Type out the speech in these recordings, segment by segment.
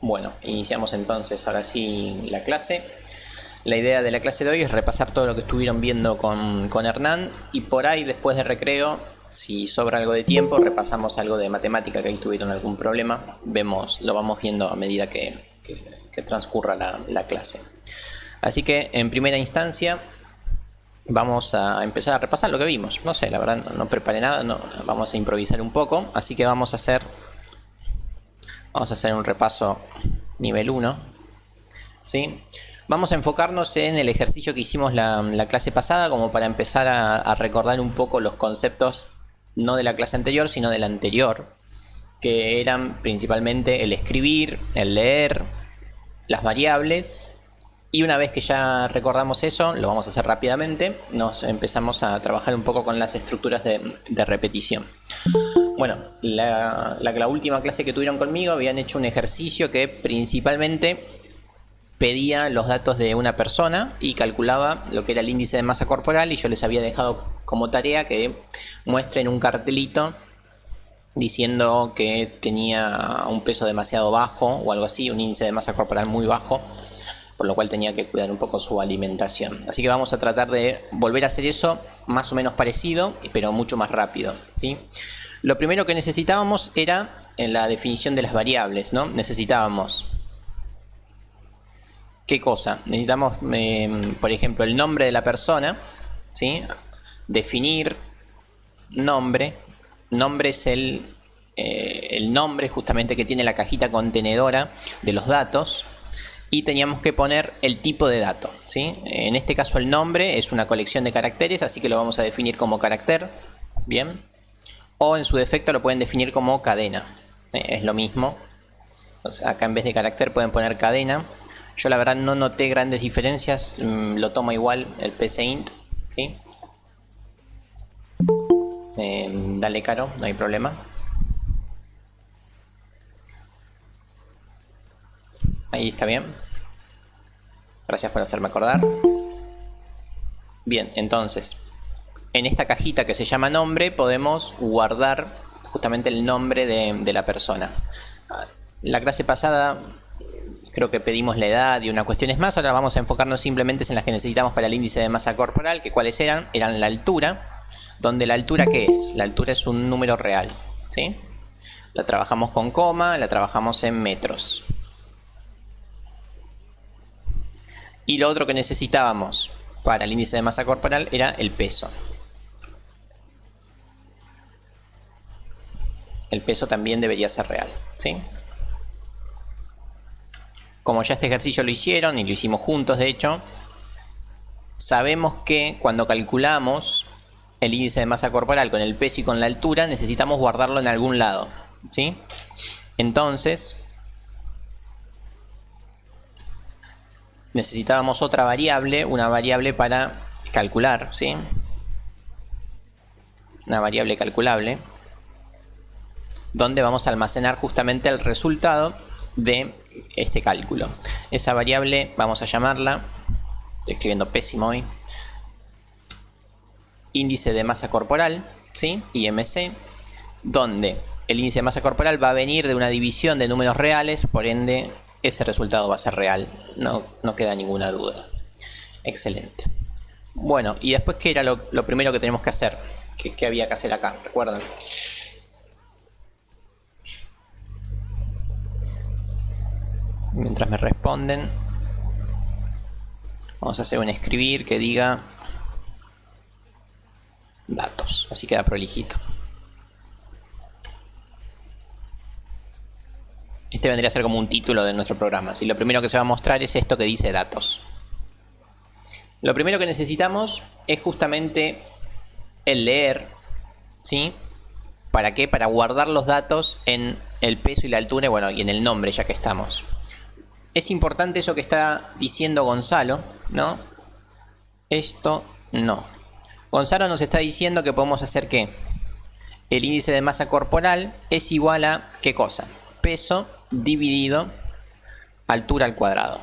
Bueno, iniciamos entonces ahora sí la clase. La idea de la clase de hoy es repasar todo lo que estuvieron viendo con Hernán y por ahí después de recreo, si sobra algo de tiempo, repasamos algo de matemática que ahí tuvieron algún problema. Lo vamos viendo a medida que transcurra la clase. Así que en primera instancia vamos a empezar a repasar lo que vimos. No sé, la verdad no preparé nada, vamos a improvisar un poco, así que vamos a hacer un repaso nivel 1, ¿sí? Vamos a enfocarnos en el ejercicio que hicimos la clase pasada, como para empezar a recordar un poco los conceptos, no de la clase anterior, sino de la anterior, que eran principalmente el escribir, el leer, las variables. Y una vez que ya recordamos eso, lo vamos a hacer rápidamente, nos empezamos a trabajar un poco con las estructuras de repetición. Bueno, la última clase que tuvieron conmigo habían hecho un ejercicio que principalmente pedía los datos de una persona y calculaba lo que era el índice de masa corporal, y yo les había dejado como tarea que muestren un cartelito diciendo que tenía un peso demasiado bajo o algo así, un índice de masa corporal muy bajo, por lo cual tenía que cuidar un poco su alimentación. Así que vamos a tratar de volver a hacer eso más o menos parecido, pero mucho más rápido, ¿sí? Lo primero que necesitábamos era en la definición de las variables, ¿no? Necesitábamos, ¿qué cosa? Necesitamos, por ejemplo, el nombre de la persona, ¿sí? Definir nombre. Nombre es el nombre justamente que tiene la cajita contenedora de los datos. Y teníamos que poner el tipo de dato, ¿sí? En este caso el nombre es una colección de caracteres, así que lo vamos a definir como carácter, ¿bien? O en su defecto lo pueden definir como cadena, es lo mismo. Entonces acá en vez de carácter pueden poner cadena. Yo la verdad no noté grandes diferencias, lo tomo igual el pcint, ¿sí? Dale, Caro, no hay problema. Ahí está bien. Gracias por hacerme acordar. Bien, entonces, en esta cajita que se llama nombre podemos guardar justamente el nombre de la persona. La clase pasada creo que pedimos la edad y unas cuestiones más. Ahora vamos a enfocarnos simplemente en las que necesitamos para el índice de masa corporal, que cuáles eran. Eran la altura, donde la altura, ¿qué es? La altura es un número real, ¿sí? La trabajamos con coma, la trabajamos en metros. Y lo otro que necesitábamos para el índice de masa corporal era el peso. El peso también debería ser real, ¿sí? Como ya este ejercicio lo hicieron y lo hicimos juntos, de hecho, sabemos que cuando calculamos el índice de masa corporal con el peso y con la altura, necesitamos guardarlo en algún lado, ¿sí? Entonces, necesitábamos otra variable, una variable para calcular, ¿sí? Una variable calculable, donde vamos a almacenar justamente el resultado de este cálculo. Esa variable vamos a llamarla, estoy escribiendo pésimo hoy, índice de masa corporal, ¿sí? IMC, donde el índice de masa corporal va a venir de una división de números reales, por ende ese resultado va a ser real, no queda ninguna duda. Excelente. Bueno, y después, ¿qué era lo primero que tenemos que hacer? ¿Qué había que hacer acá? ¿Recuerdan? Mientras me responden, vamos a hacer un escribir que diga datos, así queda prolijito. Este vendría a ser como un título de nuestro programa. ¿Sí? Lo primero que se va a mostrar es esto que dice datos. Lo primero que necesitamos es justamente el leer, ¿sí? ¿Para qué? Para guardar los datos en el peso y la altura, bueno, y en el nombre, ya que estamos. Es importante eso que está diciendo Gonzalo, ¿no? Esto no. Gonzalo nos está diciendo que podemos hacer ¿qué? El índice de masa corporal es igual a ¿qué cosa? Peso dividido altura al cuadrado.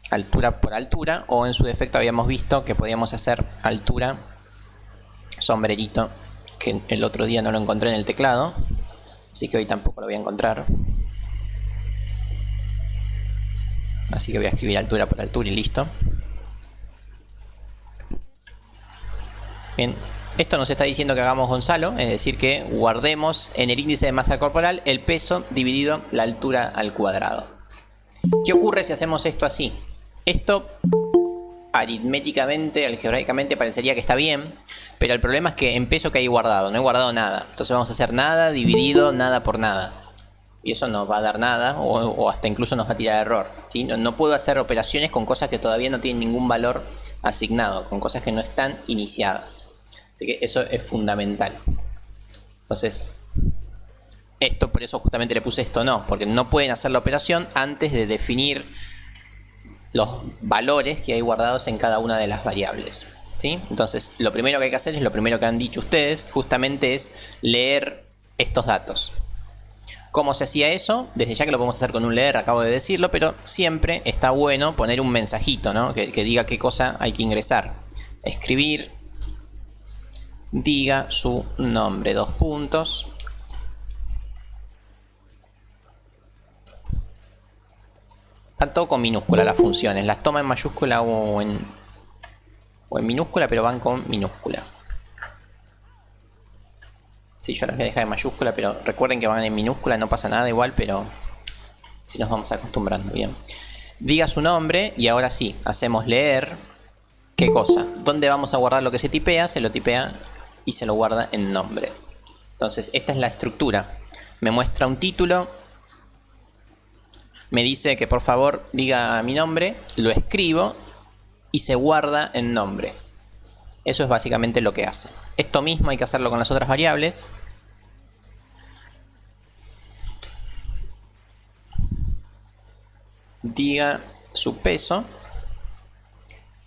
Altura por altura, o en su defecto habíamos visto que podíamos hacer altura sombrerito, que el otro día no lo encontré en el teclado, así que hoy tampoco lo voy a encontrar. Así que voy a escribir altura por altura y listo. Bien, esto nos está diciendo que hagamos Gonzalo, es decir, que guardemos en el índice de masa corporal el peso dividido la altura al cuadrado. ¿Qué ocurre si hacemos esto así? Esto aritméticamente, algebraicamente parecería que está bien, pero el problema es que en peso que hay guardado, no he guardado nada. Entonces vamos a hacer nada dividido nada por nada. Y eso nos va a dar nada, o hasta incluso nos va a tirar error, ¿sí? No puedo hacer operaciones con cosas que todavía no tienen ningún valor asignado, con cosas que no están iniciadas. Así que eso es fundamental. Entonces, esto por eso justamente le puse esto no, porque no pueden hacer la operación antes de definir los valores que hay guardados en cada una de las variables, ¿sí? Entonces, lo primero que hay que hacer es lo primero que han dicho ustedes, justamente es leer estos datos. ¿Cómo se hacía eso? Desde ya que lo podemos hacer con un leer, acabo de decirlo, pero siempre está bueno poner un mensajito, ¿no? que diga qué cosa hay que ingresar. Escribir, diga su nombre, 2 puntos. Están todo con minúscula las funciones, las toma en mayúscula o en minúscula, pero van con minúscula. Sí, yo las voy a dejar en mayúscula, pero recuerden que van en minúscula, no pasa nada igual, pero si nos vamos acostumbrando, bien. Diga su nombre y ahora sí, hacemos leer. ¿Qué cosa? ¿Dónde vamos a guardar lo que se tipea? Se lo tipea y se lo guarda en nombre. Entonces, esta es la estructura. Me muestra un título, me dice que por favor diga mi nombre, lo escribo y se guarda en nombre. Eso es básicamente lo que hace. Esto mismo hay que hacerlo con las otras variables. Diga su peso.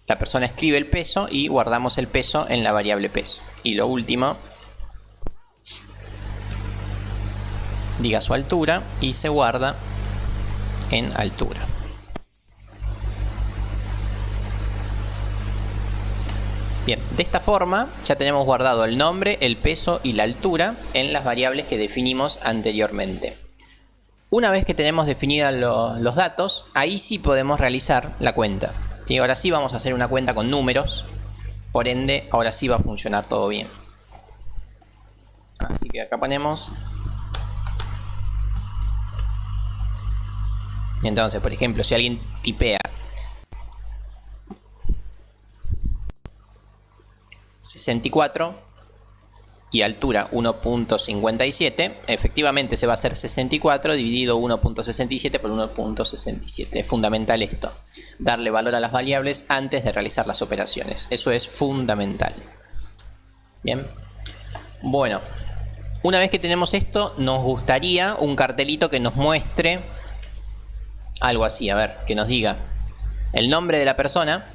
La persona escribe el peso y guardamos el peso en la variable peso. Y lo último, diga su altura y se guarda en altura. Bien, de esta forma ya tenemos guardado el nombre, el peso y la altura en las variables que definimos anteriormente. Una vez que tenemos definidos los datos, ahí sí podemos realizar la cuenta. ¿Sí? Ahora sí vamos a hacer una cuenta con números, por ende ahora sí va a funcionar todo bien. Así que acá ponemos. Entonces, por ejemplo, si alguien tipea 64 y altura 1.57, efectivamente se va a hacer 64 dividido 1.67 por 1.67. Es fundamental esto, darle valor a las variables antes de realizar las operaciones. Eso es fundamental. Bien. Bueno, una vez que tenemos esto, nos gustaría un cartelito que nos muestre algo así, a ver, que nos diga el nombre de la persona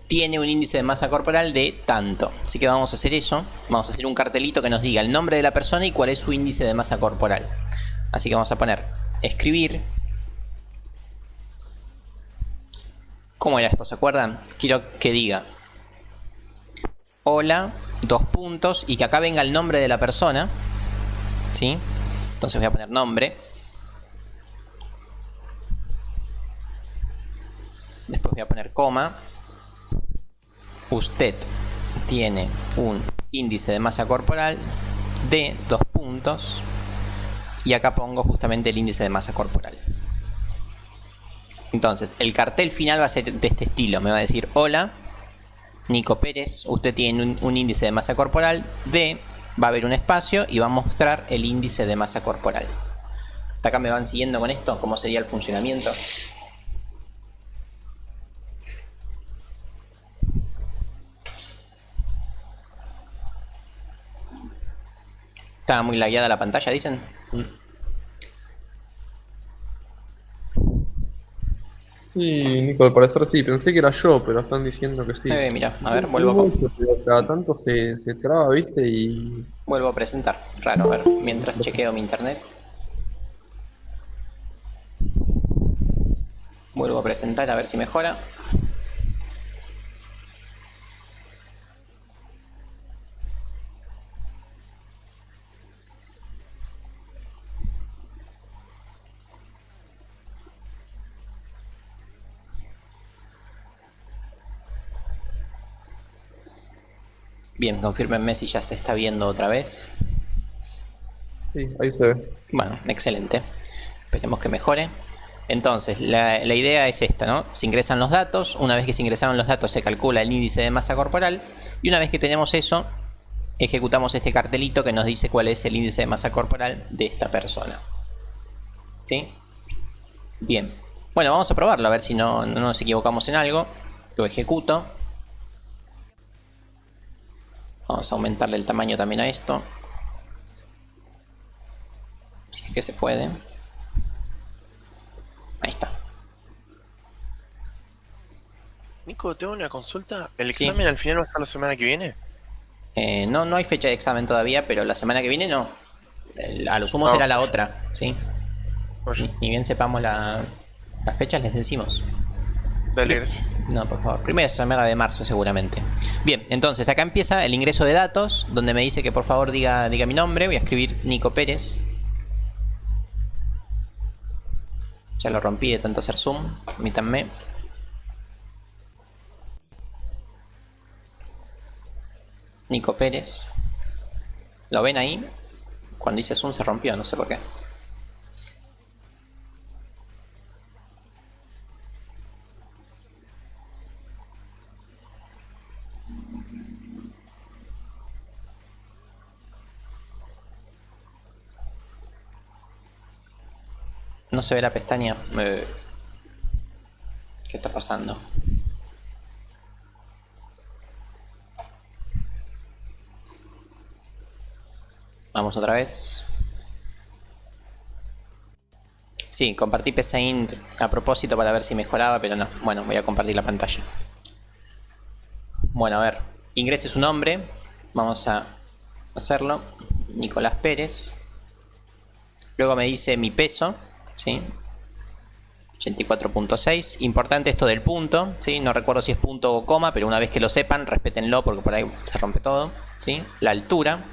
tiene un índice de masa corporal de tanto. Así que vamos a hacer eso. Vamos a hacer un cartelito que nos diga el nombre de la persona y cuál es su índice de masa corporal. Así que vamos a poner escribir. ¿Cómo era esto? ¿Se acuerdan? Quiero que diga hola, 2 puntos, y que acá venga el nombre de la persona. ¿Sí? Entonces voy a poner nombre. Después voy a poner coma. Usted tiene un índice de masa corporal de 2 puntos. Y acá pongo justamente el índice de masa corporal. Entonces, el cartel final va a ser de este estilo. Me va a decir, hola, Nico Pérez, usted tiene un índice de masa corporal de... Va a haber un espacio y va a mostrar el índice de masa corporal. ¿Hasta acá me van siguiendo con esto? ¿Cómo sería el funcionamiento? Estaba muy lagueada la pantalla, dicen. Sí, Nico, al parecer sí, pensé que era yo, pero están diciendo que sí. Mira, a ver, No mucho, pero cada tanto se traba, ¿viste? Y vuelvo a presentar. Raro, a ver, mientras chequeo mi internet. Vuelvo a presentar a ver si mejora. Bien, confírmenme si ya se está viendo otra vez. Sí, ahí se ve. Bueno, excelente. Esperemos que mejore. Entonces, la idea es esta, ¿no? Se ingresan los datos, una vez que se ingresaron los datos se calcula el índice de masa corporal y una vez que tenemos eso, ejecutamos este cartelito que nos dice cuál es el índice de masa corporal de esta persona. ¿Sí? Bien. Bueno, vamos a probarlo a ver si no nos equivocamos en algo. Lo ejecuto. Vamos a aumentarle el tamaño también a esto. Si es que se puede. Ahí está. Nico, tengo una consulta. ¿El Sí. examen al final va a ser la semana que viene? No hay fecha de examen todavía, pero la semana que viene no. A lo sumo será la otra, ¿sí? Oye, Ni bien sepamos las fechas, les decimos. dale, gracias. No, por favor. Primera semana de marzo seguramente. Bien, entonces acá empieza el ingreso de datos, donde me dice que por favor diga mi nombre. Voy a escribir Nico Pérez. Ya lo rompí de tanto hacer zoom. Permítanme. Nico Pérez. ¿Lo ven ahí? Cuando hice zoom se rompió, no sé por qué. No se ve la pestaña. ¿Qué está pasando? Vamos otra vez. Sí, compartí PCInt a propósito para ver si mejoraba, pero no. Bueno, voy a compartir la pantalla. Bueno, a ver. Ingrese su nombre. Vamos a hacerlo. Nicolás Pérez. Luego me dice mi peso. ¿Sí? 84.6. Importante esto del punto. ¿Sí? No recuerdo si es punto o coma, pero una vez que lo sepan, respétenlo porque por ahí se rompe todo. ¿Sí? La altura.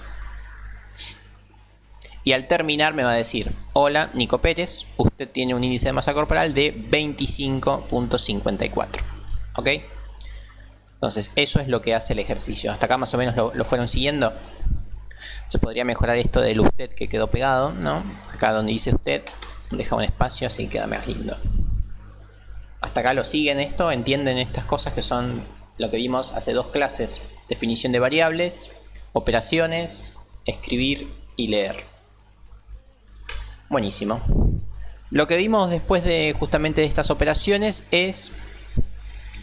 Y al terminar me va a decir: hola, Nico Pérez, usted tiene un índice de masa corporal de 25.54. ¿Ok? Entonces eso es lo que hace el ejercicio. Hasta acá más o menos lo fueron siguiendo. Se podría mejorar esto del usted que quedó pegado, ¿no? Acá donde dice usted, deja un espacio así queda más lindo. Hasta acá lo siguen esto, entienden estas cosas que son lo que vimos hace dos clases: definición de variables, operaciones, escribir y leer. Buenísimo. Lo que vimos después de justamente de estas operaciones es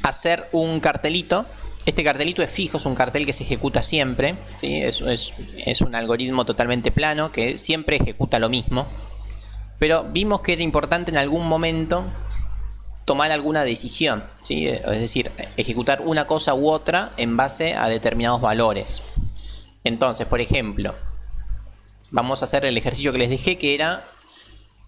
hacer un cartelito. Este cartelito es fijo, es un cartel que se ejecuta siempre, ¿sí? Es un algoritmo totalmente plano que siempre ejecuta lo mismo. Pero vimos que era importante en algún momento tomar alguna decisión, ¿sí? Es decir, ejecutar una cosa u otra en base a determinados valores. Entonces, por ejemplo, vamos a hacer el ejercicio que les dejé, que era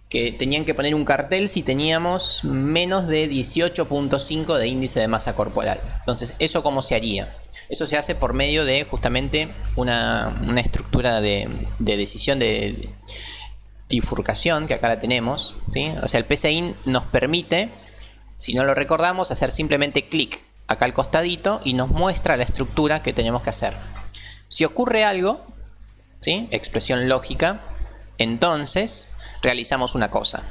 que tenían que poner un cartel si teníamos menos de 18.5 de índice de masa corporal. Entonces, ¿eso cómo se haría? Eso se hace por medio de justamente una estructura de decisión de bifurcación, que acá la tenemos, ¿sí? O sea, el PCInt nos permite, si no lo recordamos, hacer simplemente clic acá al costadito y nos muestra la estructura que tenemos que hacer. Si ocurre algo, ¿sí? Expresión lógica, entonces realizamos una cosa.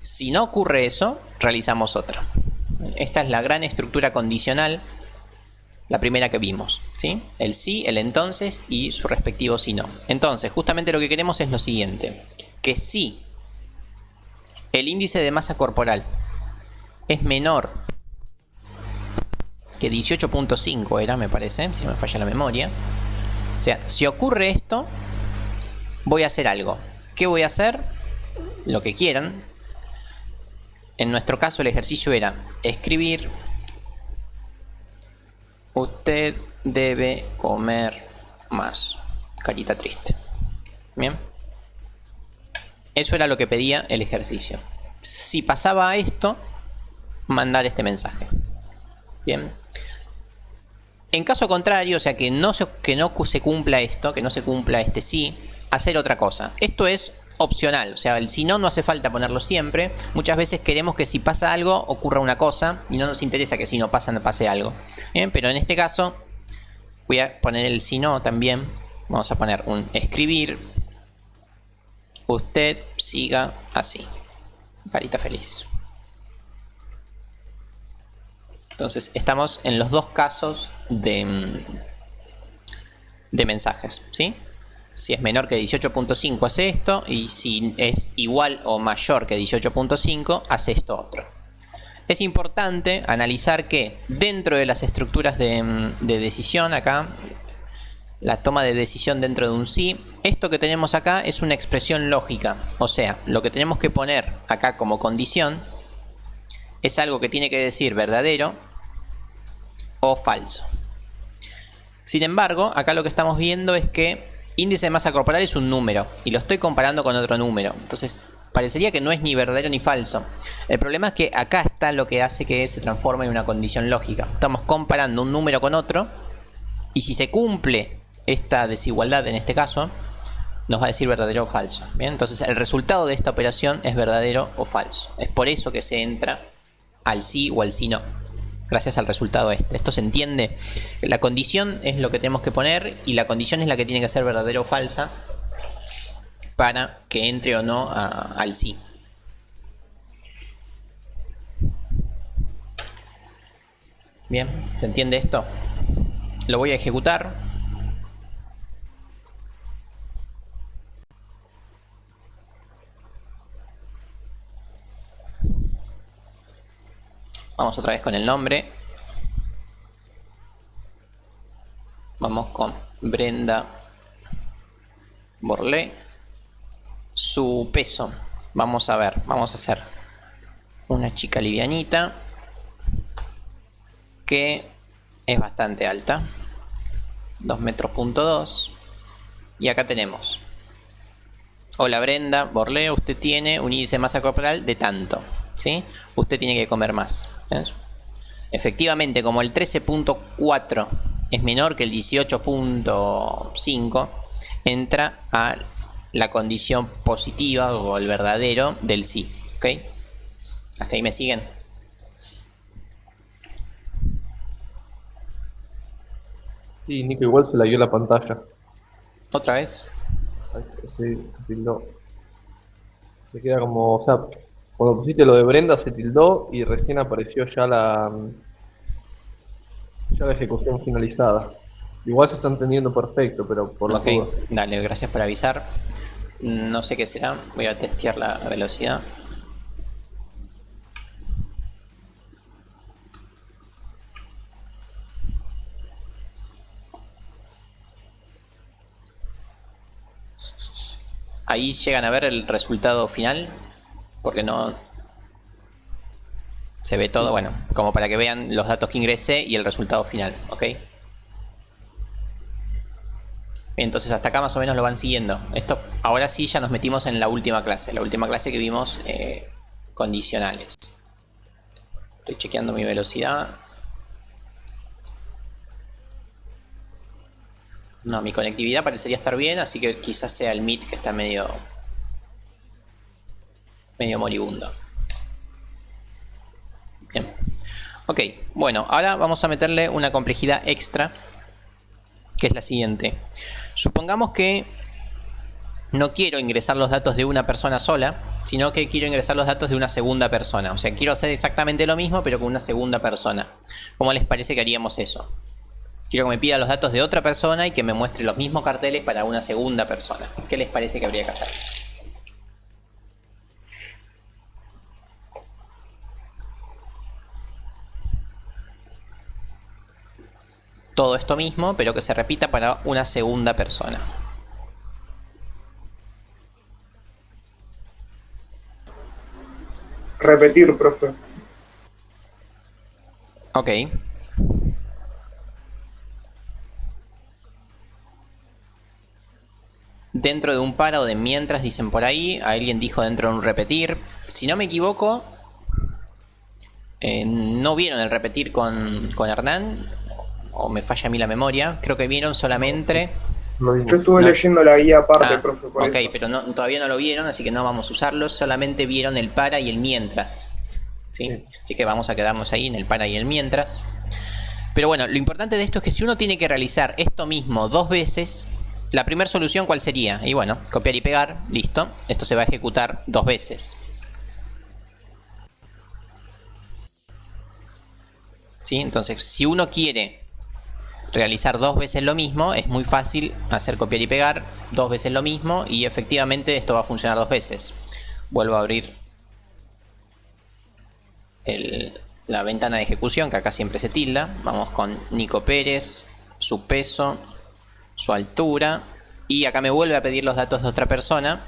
Si no ocurre eso, realizamos otra. Esta es la gran estructura condicional, la primera que vimos, ¿sí? El sí, el entonces y su respectivo si no. Entonces, justamente lo que queremos es lo siguiente: que si el índice de masa corporal es menor que 18.5 era, me parece, si no me falla la memoria. O sea, si ocurre esto, voy a hacer algo. ¿Qué voy a hacer? Lo que quieran. En nuestro caso el ejercicio era escribir: usted debe comer más. Carita triste. Bien. Eso era lo que pedía el ejercicio. Si pasaba esto, mandar este mensaje. Bien. En caso contrario, o sea que no se cumpla esto, que no se cumpla este sí, hacer otra cosa. Esto es opcional, o sea, el si no hace falta ponerlo siempre. Muchas veces queremos que si pasa algo ocurra una cosa y no nos interesa que si no pase algo. Bien, pero en este caso Voy a poner el si no también. Vamos a poner un escribir. Usted siga así. Carita feliz. Entonces estamos en los dos casos de mensajes, ¿sí? Si es menor que 18.5 hace esto, y si es igual o mayor que 18.5 hace esto otro. Es importante analizar que dentro de las estructuras de decisión acá, la toma de decisión dentro de un sí, esto que tenemos acá es una expresión lógica. O sea, lo que tenemos que poner acá como condición es algo que tiene que decir verdadero o falso. Sin embargo, acá lo que estamos viendo es que índice de masa corporal es un número y lo estoy comparando con otro número. Entonces, parecería que no es ni verdadero ni falso. El problema es que acá está lo que hace que se transforme en una condición lógica. Estamos comparando un número con otro y si se cumple esta desigualdad en este caso, nos va a decir verdadero o falso. ¿Bien? Entonces, el resultado de esta operación es verdadero o falso. Es por eso que se entra al sí o al sí no. Gracias al resultado este. Esto se entiende. La condición es lo que tenemos que poner y la condición es la que tiene que ser verdadera o falsa para que entre o no al sí. Bien, ¿se entiende esto? Lo voy a ejecutar. Vamos otra vez con el nombre. Vamos con Brenda Borlé. Su peso. Vamos a ver. Vamos a hacer una chica livianita que es bastante alta. 2 metros punto 2. Y acá tenemos. Hola Brenda Borlé, usted tiene un índice de masa corporal de tanto. ¿Sí? Usted tiene que comer más. ¿Ves? Efectivamente, como el 13.4 es menor que el 18.5, entra a la condición positiva o el verdadero del sí. ¿Ok? ¿Hasta ahí me siguen? Sí, Nico, igual se la dio la pantalla. ¿Otra vez? Ahí se tildó. Se queda como, o sea, cuando pusiste lo de Brenda se tildó y recién apareció ya la ejecución finalizada. Igual se está entendiendo perfecto, pero por las Ok, dudas. dale, gracias por avisar. No sé qué será, voy a testear la velocidad. Ahí llegan a ver el resultado final, porque no se ve todo, bueno, como para que vean los datos que ingresé y el resultado final, ¿ok? Bien, entonces hasta acá más o menos lo van siguiendo. Esto, ahora sí ya nos metimos en la última clase que vimos condicionales. Estoy chequeando mi velocidad. No, mi conectividad parecería estar bien, así que quizás sea el Meet que está medio moribundo. Bien. Ok, bueno, ahora vamos a meterle una complejidad extra, que es la siguiente. Supongamos que no quiero ingresar los datos de una persona sola, sino que quiero ingresar los datos de una segunda persona. O sea, quiero hacer exactamente lo mismo, pero con una segunda persona. ¿Cómo les parece que haríamos eso? Quiero que me pida los datos de otra persona y que me muestre los mismos carteles para una segunda persona. ¿Qué les parece que habría que hacer? Todo esto mismo, pero que se repita para una segunda persona. Repetir, profe. Ok. Dentro de un para o de mientras, dicen por ahí. Alguien dijo dentro de un repetir. Si no me equivoco, no vieron el repetir con Hernán. O me falla a mí la memoria. Creo que vieron solamente... Yo estuve leyendo la guía aparte, profe, por ok, eso. pero todavía no lo vieron, así que no vamos a usarlo. Solamente vieron el para y el mientras. ¿Sí? Así que vamos a quedarnos ahí en el para y el mientras. Pero bueno, lo importante de esto es que si uno tiene que realizar esto mismo 2 veces, la primera solución ¿cuál sería? Y bueno, copiar y pegar, listo. Esto se va a ejecutar 2 veces. ¿Sí? Entonces, si uno quiere realizar 2 veces lo mismo, es muy fácil hacer copiar y pegar 2 veces lo mismo y efectivamente esto va a funcionar 2 veces. Vuelvo a abrir la ventana de ejecución, que acá siempre se tilda. Vamos con Nico Pérez, su peso, su altura, y acá me vuelve a pedir los datos de otra persona,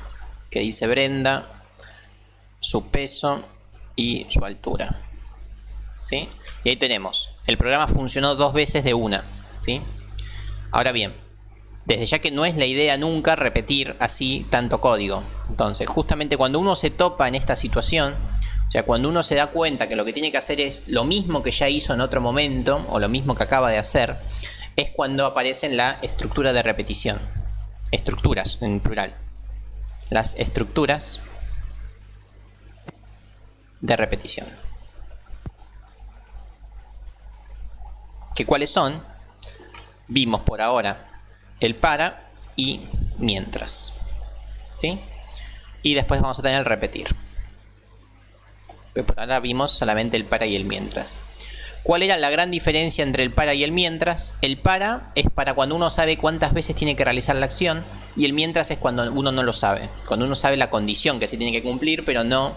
que dice Brenda, su peso y su altura. ¿Sí? Y ahí tenemos, el programa funcionó 2 veces de una. ¿Sí? Ahora bien, desde ya que no es la idea nunca repetir así tanto código. Entonces, justamente cuando uno se topa en esta situación, o sea, cuando uno se da cuenta que lo que tiene que hacer es lo mismo que ya hizo en otro momento, o lo mismo que acaba de hacer, es cuando aparece en la estructura de repetición. Estructuras, en plural. Las estructuras de repetición. ¿Que cuáles son? Vimos por ahora el para y mientras. ¿Sí? Y después vamos a tener el repetir. Pero por ahora vimos solamente el para y el mientras. ¿Cuál era la gran diferencia entre el para y el mientras? El para es para cuando uno sabe cuántas veces tiene que realizar la acción, y el mientras es cuando uno no lo sabe. Cuando uno sabe la condición que se tiene que cumplir, pero no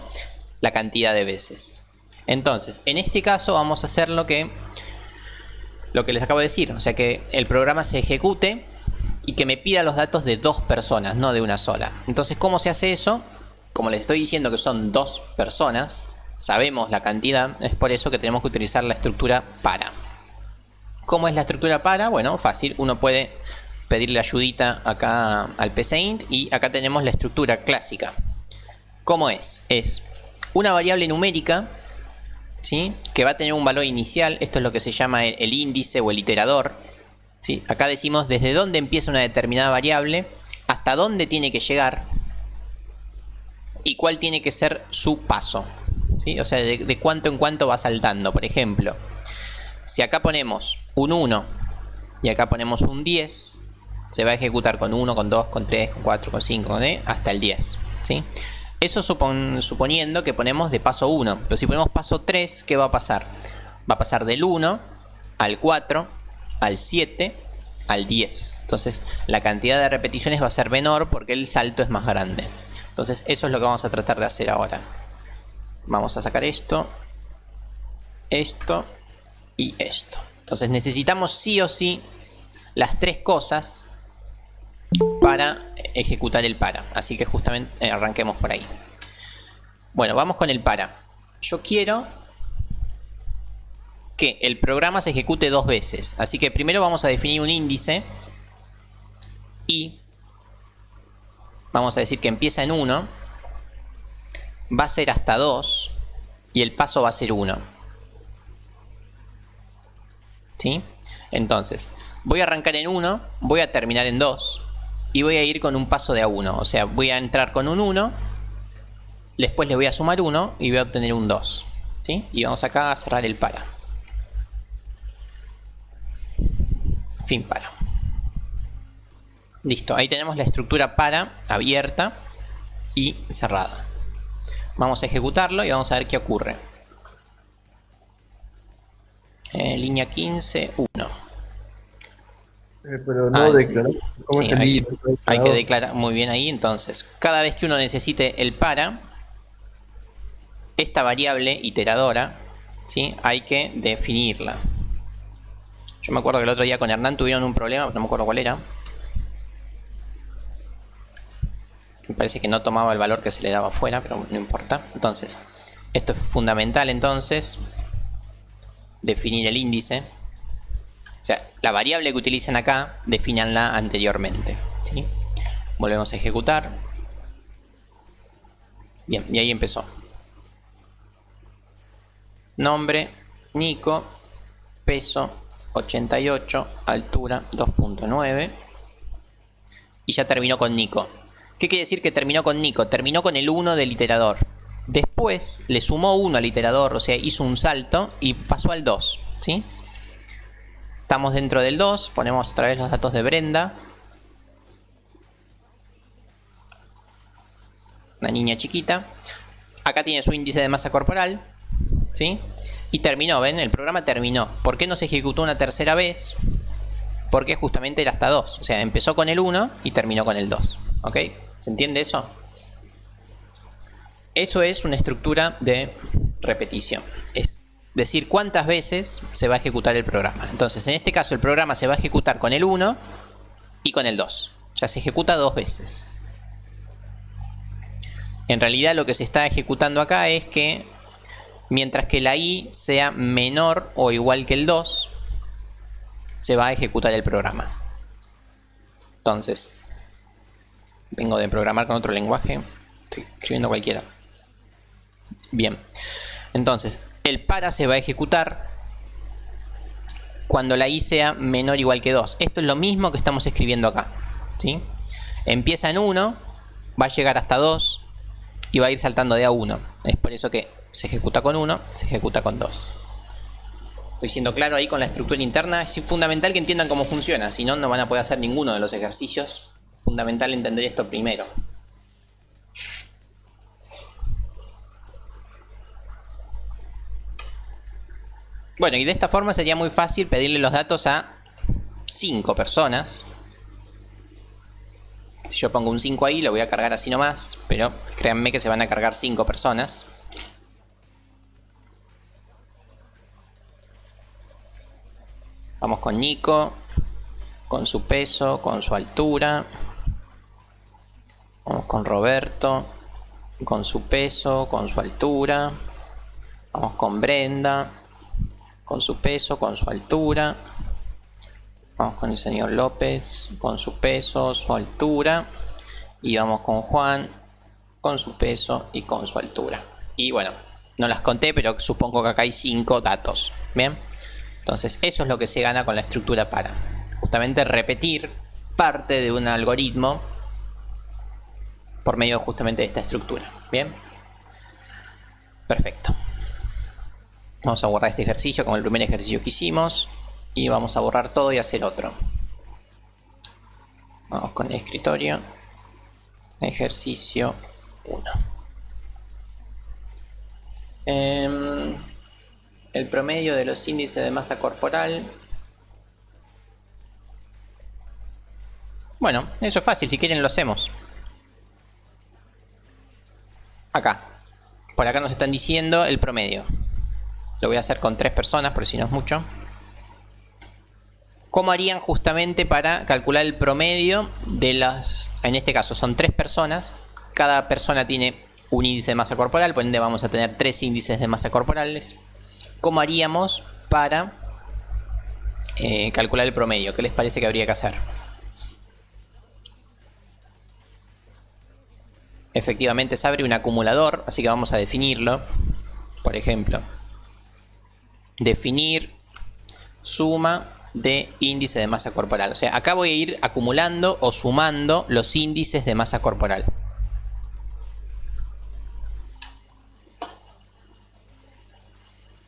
la cantidad de veces. Entonces, en este caso vamos a hacer lo que les acabo de decir. O sea, que el programa se ejecute y que me pida los datos de 2 personas, no de una sola. Entonces, ¿cómo se hace eso? Como les estoy diciendo que son 2 personas, sabemos la cantidad, es por eso que tenemos que utilizar la estructura para. ¿Cómo es la estructura para? Bueno, fácil, uno puede pedirle ayudita acá al PCInt, y acá tenemos la estructura clásica. ¿Cómo es? Es una variable numérica, ¿sí? Que va a tener un valor inicial. Esto es lo que se llama el índice o el iterador, ¿sí? Acá decimos desde dónde empieza una determinada variable, hasta dónde tiene que llegar y cuál tiene que ser su paso, ¿sí? O sea, de cuánto en cuánto va saltando. Por ejemplo, si acá ponemos un 1 y acá ponemos un 10, se va a ejecutar con 1, con 2, con 3, con 4, con 5, hasta el 10, ¿sí? Eso suponiendo que ponemos de paso 1. Pero si ponemos paso 3, ¿qué va a pasar? Va a pasar del 1 al 4, al 7, al 10. Entonces la cantidad de repeticiones va a ser menor porque el salto es más grande. Entonces eso es lo que vamos a tratar de hacer ahora. Vamos a sacar esto, esto y esto. Entonces necesitamos sí o sí las 3 cosas para ejecutar el para. Así que justamente arranquemos por ahí. Bueno, vamos con el para. Yo quiero que el programa se ejecute 2 veces. Así que primero vamos a definir un índice y vamos a decir que empieza en 1, va a ser hasta 2 y el paso va a ser 1. ¿Sí? Entonces, voy a arrancar en 1, voy a terminar en 2 y voy a ir con un paso de a 1. O sea, voy a entrar con un 1, después le voy a sumar 1 y voy a obtener un 2. ¿Sí? Y vamos acá a cerrar el para. Fin para. Listo, ahí tenemos la estructura para abierta y cerrada. Vamos a ejecutarlo y vamos a ver qué ocurre. Línea 15, 1. Pero no declarar. ¿Cómo Sí, hay que declarar muy bien ahí. Entonces, cada vez que uno necesite el para, esta variable iteradora, ¿sí? Hay que definirla. Yo me acuerdo que el otro día con Hernán tuvieron un problema, no me acuerdo cuál era. Me parece que no tomaba el valor que se le daba afuera, pero no importa. Entonces, esto es fundamental entonces, definir el índice. O sea, la variable que utilicen acá, defínanla anteriormente, ¿sí? Volvemos a ejecutar. Bien, y ahí empezó. Nombre, Nico, peso 88, altura 2.9. Y ya terminó con Nico. ¿Qué quiere decir que terminó con Nico? Terminó con el 1 del iterador. Después le sumó 1 al iterador, o sea, hizo un salto y pasó al 2, ¿sí? Estamos dentro del 2, ponemos otra vez los datos de Brenda. Una niña chiquita. Acá tiene su índice de masa corporal, ¿sí? Y terminó, ¿ven? El programa terminó. ¿Por qué no se ejecutó una tercera vez? Porque justamente era hasta 2. O sea, empezó con el 1 y terminó con el 2. ¿Ok? ¿Se entiende eso? Eso es una estructura de repetición. Es decir, cuántas veces se va a ejecutar el programa. Entonces, en este caso, el programa se va a ejecutar con el 1 y con el 2. O sea, se ejecuta 2 veces. En realidad, lo que se está ejecutando acá es que mientras que la i sea menor o igual que el 2, se va a ejecutar el programa. Entonces, vengo de programar con otro lenguaje. Estoy escribiendo cualquiera. Bien. Entonces, el para se va a ejecutar cuando la i sea menor o igual que 2. Esto es lo mismo que estamos escribiendo acá, ¿sí? Empieza en 1, va a llegar hasta 2 y va a ir saltando de a 1. Es por eso que se ejecuta con 1, se ejecuta con 2. Estoy siendo claro ahí con la estructura interna. Es fundamental que entiendan cómo funciona, si no, no van a poder hacer ninguno de los ejercicios. Fundamental entender esto primero. Bueno, y de esta forma sería muy fácil pedirle los datos a 5 personas. Si yo pongo un 5 ahí, lo voy a cargar así nomás, pero créanme que se van a cargar 5 personas. Vamos con Nico, con su peso, con su altura. Vamos con Roberto, con su peso, con su altura. Vamos con Brenda, con su peso, con su altura. Vamos con el señor López, con su peso, su altura. Y vamos con Juan, con su peso y con su altura. Y bueno, no las conté, pero supongo que acá hay 5 datos. ¿Bien? Entonces, eso es lo que se gana con la estructura para. Justamente repetir parte de un algoritmo por medio justamente de esta estructura. ¿Bien? Perfecto. Vamos a borrar este ejercicio como el primer ejercicio que hicimos. Y vamos a borrar todo y hacer otro. Vamos con el escritorio. Ejercicio 1. El promedio de los índices de masa corporal. Bueno, eso es fácil, si quieren lo hacemos. Acá. Por acá nos están diciendo el promedio. Lo voy a hacer con 3 personas, porque si no es mucho. ¿Cómo harían justamente para calcular el promedio de las... En este caso son 3 personas. Cada persona tiene un índice de masa corporal, por ende vamos a tener 3 índices de masa corporales. ¿Cómo haríamos para calcular el promedio? ¿Qué les parece que habría que hacer? Efectivamente se abre un acumulador, así que vamos a definirlo. Por ejemplo, definir suma de índice de masa corporal. O sea, acá voy a ir acumulando o sumando los índices de masa corporal.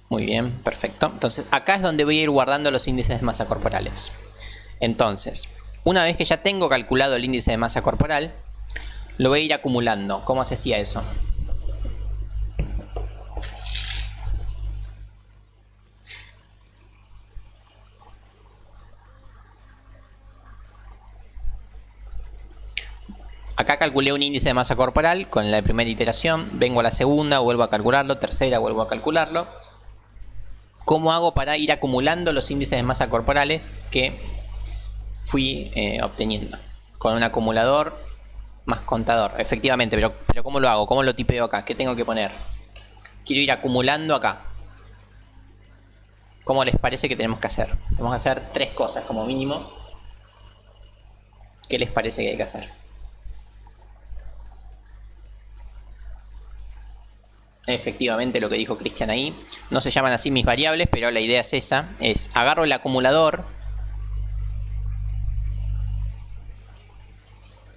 Muy bien, perfecto. Entonces, acá es donde voy a ir guardando los índices de masa corporales. Entonces, una vez que ya tengo calculado el índice de masa corporal, lo voy a ir acumulando. ¿Cómo se hacía eso? Acá calculé un índice de masa corporal con la primera iteración. Vengo a la segunda, vuelvo a calcularlo. Tercera, vuelvo a calcularlo. ¿Cómo hago para ir acumulando los índices de masa corporales que fui obteniendo? Con un acumulador más contador. Efectivamente, pero ¿cómo lo hago? ¿Cómo lo tipeo acá? ¿Qué tengo que poner? Quiero ir acumulando acá. ¿Cómo les parece que tenemos que hacer? Tenemos que hacer 3 cosas como mínimo. ¿Qué les parece que hay que hacer? Efectivamente lo que dijo Cristian ahí. No se llaman así mis variables, pero la idea es esa. Es agarro el acumulador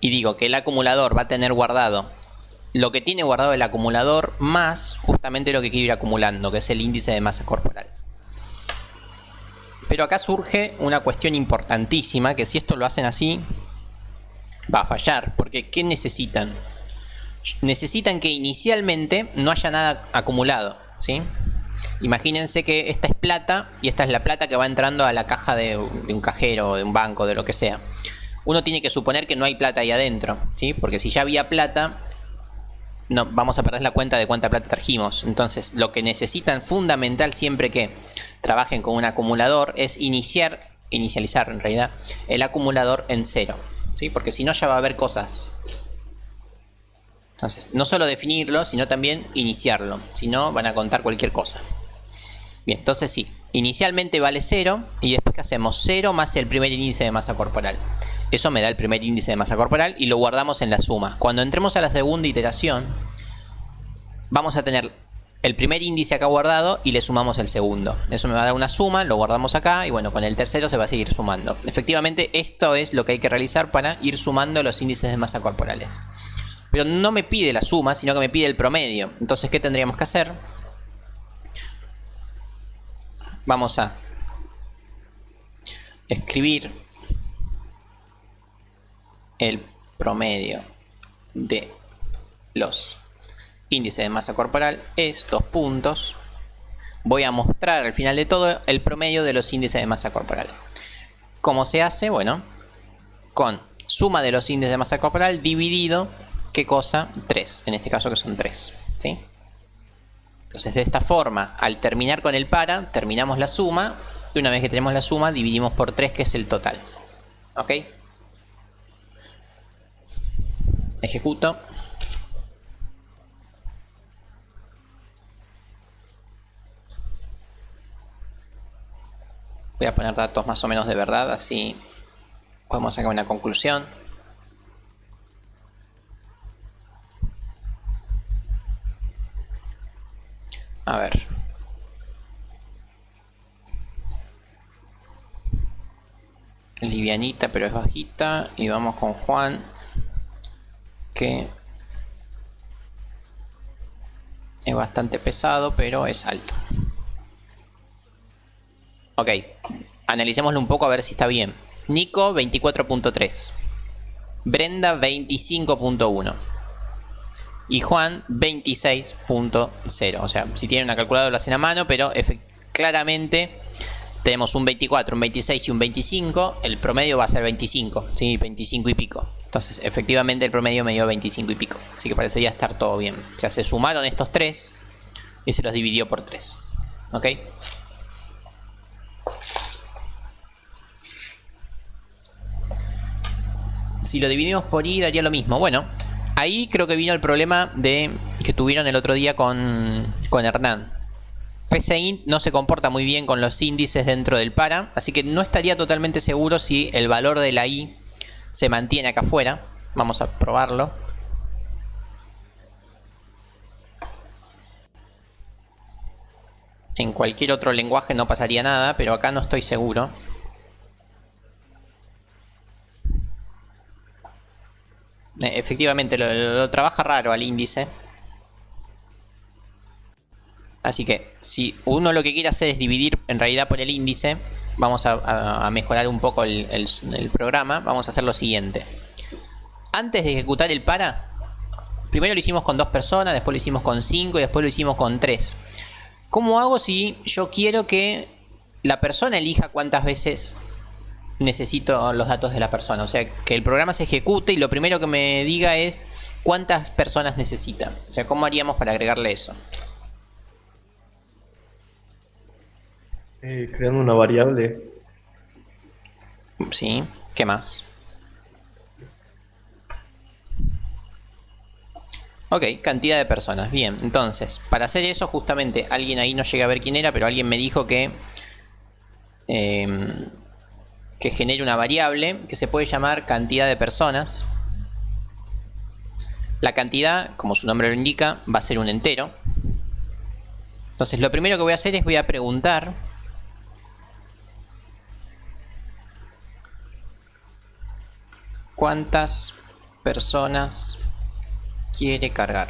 y digo que el acumulador va a tener guardado lo que tiene guardado el acumulador más justamente lo que quiero ir acumulando, que es el índice de masa corporal. Pero acá surge una cuestión importantísima, que si esto lo hacen así, va a fallar. Porque ¿qué necesitan? Necesitan que inicialmente no haya nada acumulado, ¿sí? Imagínense que esta es plata y esta es la plata que va entrando a la caja de un cajero, de un banco, de lo que sea. Uno tiene que suponer que no hay plata ahí adentro, ¿sí? Porque si ya había plata, no, vamos a perder la cuenta de cuánta plata trajimos. Entonces, lo que necesitan fundamental siempre que trabajen con un acumulador es inicializar en realidad el acumulador en 0, ¿sí? Porque si no ya va a haber cosas. Entonces, no solo definirlo, sino también iniciarlo. Si no, van a contar cualquier cosa. Bien, entonces sí, inicialmente vale 0 y después ¿qué hacemos? 0 más el primer índice de masa corporal. Eso me da el primer índice de masa corporal y lo guardamos en la suma. Cuando entremos a la segunda iteración, vamos a tener el primer índice acá guardado y le sumamos el segundo. Eso me va a dar una suma, lo guardamos acá y bueno, con el tercero se va a seguir sumando. Efectivamente, esto es lo que hay que realizar para ir sumando los índices de masa corporales. Pero no me pide la suma, sino que me pide el promedio. Entonces, ¿qué tendríamos que hacer? Vamos a escribir el promedio de los índices de masa corporal es 2 puntos. Voy a mostrar al final de todo el promedio de los índices de masa corporal. ¿Cómo se hace? Bueno, con suma de los índices de masa corporal dividido, ¿qué cosa? 3, en este caso que son 3, ¿sí? Entonces de esta forma, al terminar con el para, terminamos la suma y una vez que tenemos la suma, dividimos por 3, que es el total. ¿Ok? Ejecuto. Voy a poner datos más o menos de verdad, así podemos sacar una conclusión. A ver. Livianita, pero es bajita. Y vamos con Juan, que es bastante pesado, pero es alto. Ok, analicémoslo un poco a ver si está bien. Nico 24.3, Brenda 25.1 y Juan 26.0. O sea, si tienen una calculadora lo hacen a mano, pero claramente tenemos un 24, un 26 y un 25. El promedio va a ser 25, ¿sí? 25 y pico. Entonces, efectivamente el promedio me dio 25 y pico. Así que parecería estar todo bien. O sea, se sumaron estos 3 y se los dividió por 3. ¿Ok? Si lo dividimos por i daría lo mismo. Bueno, ahí creo que vino el problema que tuvieron el otro día con Hernán. PCInt no se comporta muy bien con los índices dentro del para, así que no estaría totalmente seguro si el valor de la i se mantiene acá afuera. Vamos a probarlo. En cualquier otro lenguaje no pasaría nada, pero acá no estoy seguro. Efectivamente lo trabaja raro al índice. Así que si uno lo que quiere hacer es dividir en realidad por el índice, vamos a mejorar un poco el programa. Vamos a hacer lo siguiente. Antes de ejecutar el para, primero lo hicimos con 2 personas, después lo hicimos con 5 y después lo hicimos con 3. ¿Cómo hago si yo quiero que la persona elija cuántas veces necesito los datos de la persona? O sea, que el programa se ejecute y lo primero que me diga es cuántas personas necesita. O sea, ¿cómo haríamos para agregarle eso? Creando una variable. Sí, ¿qué más? Ok, cantidad de personas. Bien, entonces, para hacer eso, justamente, alguien ahí no llegué a ver quién era, pero alguien me dijo que genere una variable que se puede llamar cantidad de personas. La cantidad, como su nombre lo indica, va a ser un entero. Entonces, lo primero que voy a hacer es voy a preguntar ¿cuántas personas quiere cargar?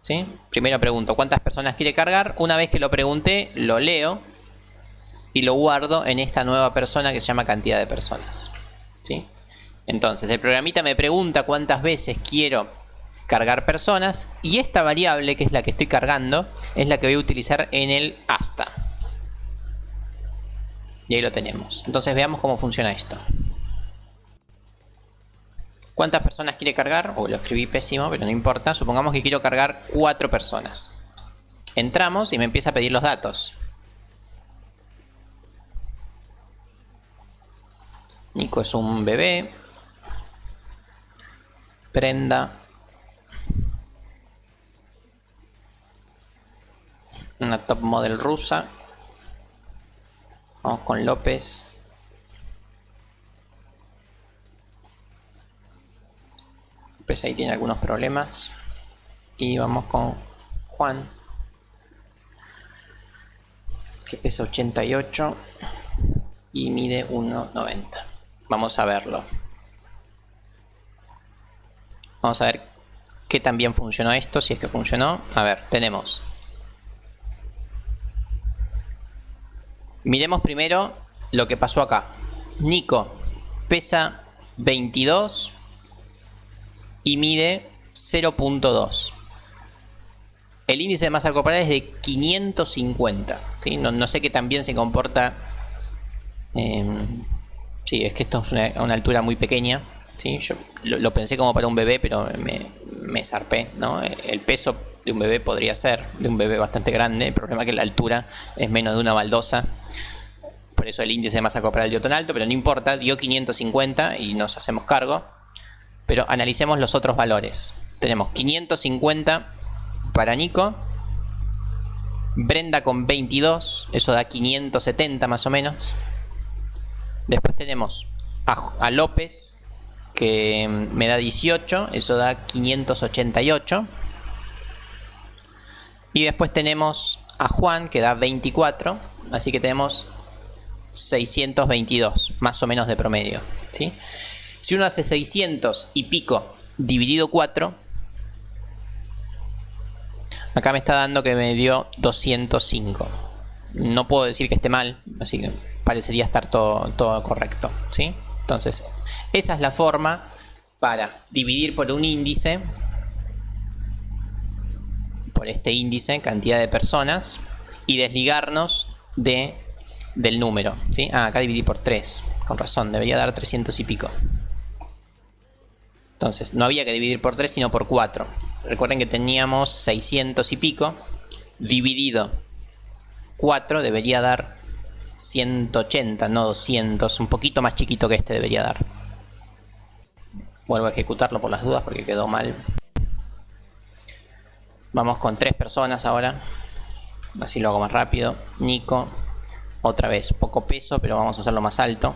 ¿Sí? Primero pregunto cuántas personas quiere cargar. Una vez que lo pregunté, lo leo y lo guardo en esta nueva persona que se llama cantidad de personas. ¿Sí? Entonces el programita me pregunta cuántas veces quiero cargar personas y esta variable, que es la que estoy cargando, es la que voy a utilizar en el hasta. Y ahí lo tenemos. Entonces veamos cómo funciona esto. ¿Cuántas personas quiere cargar? Lo escribí pésimo, pero no importa. Supongamos que quiero cargar 4 personas. Entramos y me empieza a pedir los datos. Nico es un bebé. Brenda. Una top model rusa. Vamos con López. Pues ahí tiene algunos problemas. Y vamos con Juan, que pesa 88 y mide 1,90. Vamos a verlo. Vamos a ver qué tan bien funcionó esto, si es que funcionó. A ver, tenemos. Miremos primero lo que pasó acá. Nico pesa 22 y mide 0.2. El índice de masa corporal es de 550. ¿Sí? No sé qué tan bien se comporta. Sí, es que esto es una altura muy pequeña. ¿Sí? Yo lo pensé como para un bebé, pero me zarpé, ¿no? El peso de un bebé podría ser de un bebé bastante grande. El problema es que la altura es menos de una baldosa. Por eso el índice de masa corporal dio tan alto, pero no importa, dio 550 y nos hacemos cargo. Pero analicemos los otros valores. Tenemos 550 para Nico. Brenda con 22, eso da 570 más o menos. Después tenemos a López, que me da 18, eso da 588. Y después tenemos a Juan, que da 24, así que tenemos 622, más o menos de promedio, ¿sí? Si uno hace 600 y pico dividido 4, acá me está dando que me dio 205. No puedo decir que esté mal, así que parecería estar todo correcto, ¿sí? Entonces, esa es la forma para dividir por un índice, por este índice, cantidad de personas, y desligarnos del número, ¿sí? Acá dividí por 3, con razón, debería dar 300 y pico. Entonces, no había que dividir por 3, sino por 4. Recuerden que teníamos 600 y pico, dividido 4 debería dar 180, no 200, un poquito más chiquito que este debería dar. Vuelvo a ejecutarlo por las dudas porque quedó mal. Vamos con 3 personas ahora, así lo hago más rápido. Nico, otra vez, poco peso, pero vamos a hacerlo más alto.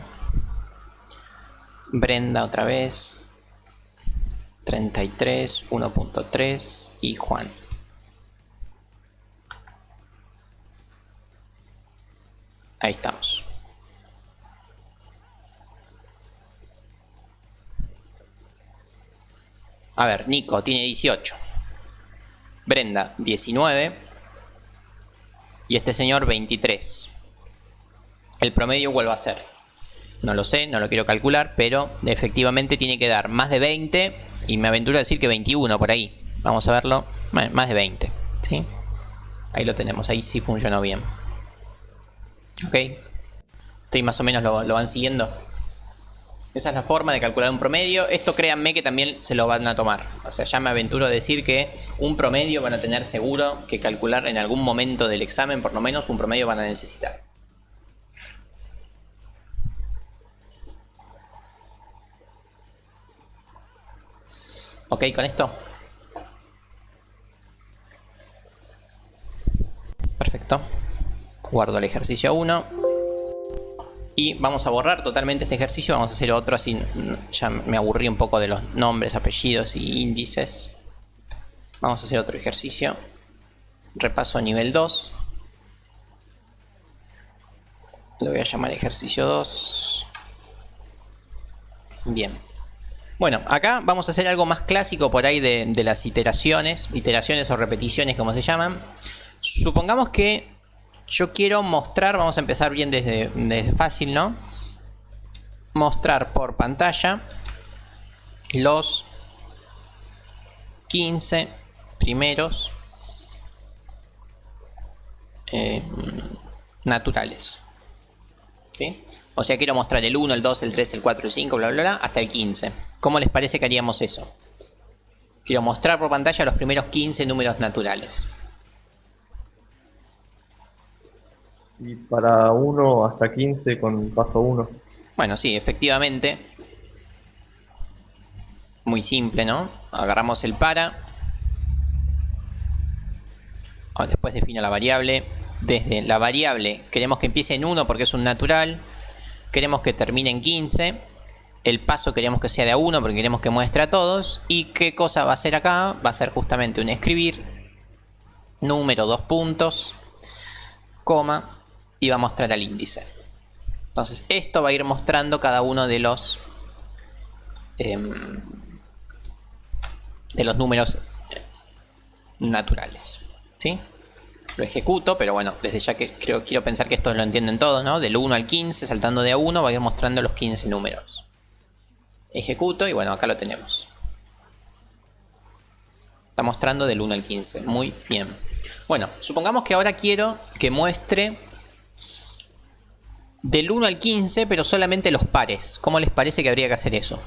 Brenda otra vez, 33, 1.3 y Juan. Ahí estamos. A ver, Nico tiene 18. Brenda 19. Y este señor 23. El promedio, ¿cuál va a ser? No lo sé, no lo quiero calcular, pero efectivamente tiene que dar más de 20. Y me aventuro a decir que 21 por ahí. Vamos a verlo. Más de 20. ¿Sí? Ahí lo tenemos, ahí sí funcionó bien. Ok. Estoy más o menos lo van siguiendo. Esa es la forma de calcular un promedio. Esto créanme que también se lo van a tomar. O sea, ya me aventuro a decir que un promedio van a tener seguro que calcular en algún momento del examen, por lo menos un promedio van a necesitar. Ok, con esto. Perfecto. Guardo el ejercicio 1. Y vamos a borrar totalmente este ejercicio. Vamos a hacer otro, así ya me aburrí un poco de los nombres, apellidos y índices. Vamos a hacer otro ejercicio. Repaso nivel 2. Lo voy a llamar ejercicio 2. Bien. Bueno, acá vamos a hacer algo más clásico por ahí de las iteraciones o repeticiones como se llaman. Supongamos que yo quiero mostrar, vamos a empezar bien desde fácil, ¿no? Mostrar por pantalla los 15 primeros naturales, ¿sí? O sea, quiero mostrar el 1, el 2, el 3, el 4, el 5, bla, bla, bla, hasta el 15. ¿Cómo les parece que haríamos eso? Quiero mostrar por pantalla los primeros 15 números naturales. Y para 1 hasta 15 con paso 1. Bueno, sí, efectivamente. Muy simple, ¿no? Agarramos el para. Después defino la variable. Desde la variable queremos que empiece en 1 porque es un natural. Queremos que termine en 15. El paso queremos que sea de a 1 porque queremos que muestre a todos. ¿Y qué cosa va a hacer acá? Va a ser justamente un escribir. Número, 2 puntos. Coma. Y va a mostrar al índice. Entonces esto va a ir mostrando cada uno de los números naturales, ¿sí? Lo ejecuto, pero bueno, desde ya que quiero pensar que esto lo entienden todos, ¿no? Del 1 al 15, saltando de a 1, va a ir mostrando los 15 números. Ejecuto y bueno, acá lo tenemos. Está mostrando del 1 al 15. Muy bien. Bueno, supongamos que ahora quiero que muestre del 1 al 15, pero solamente los pares. ¿Cómo les parece que habría que hacer eso?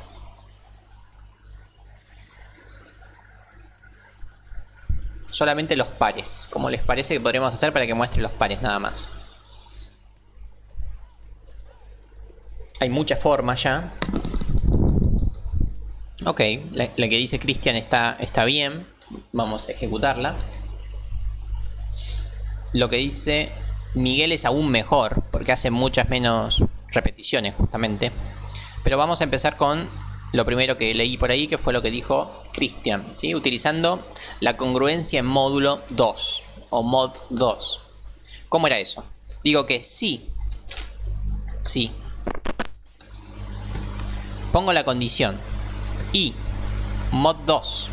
Solamente los pares. ¿Cómo les parece que podríamos hacer para que muestre los pares nada más? Hay muchas formas ya. Ok, la que dice Cristian está bien. Vamos a ejecutarla. Lo que dice Miguel es aún mejor, porque hace muchas menos repeticiones justamente. Pero vamos a empezar con lo primero que leí por ahí, que fue lo que dijo Cristian, ¿sí? Utilizando la congruencia en módulo 2 o mod 2. ¿Cómo era eso? Digo que sí. Pongo la condición y mod 2.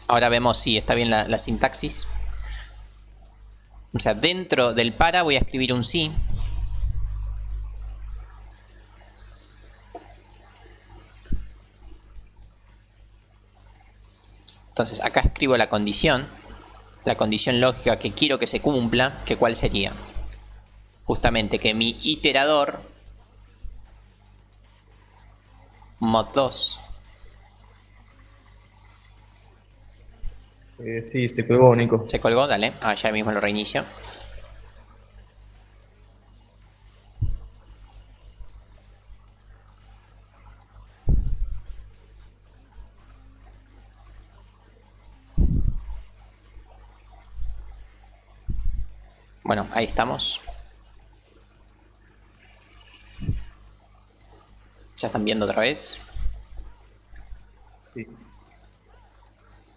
Ahora vemos si está bien la sintaxis. O sea, dentro del para voy a escribir un sí. Entonces acá escribo la condición lógica que quiero que se cumpla, que cuál sería. Justamente que mi iterador mod 2. Sí, se colgó, Nico. Se colgó, dale. Ya mismo lo reinicio. Bueno, ahí estamos. ¿Ya están viendo otra vez? Sí.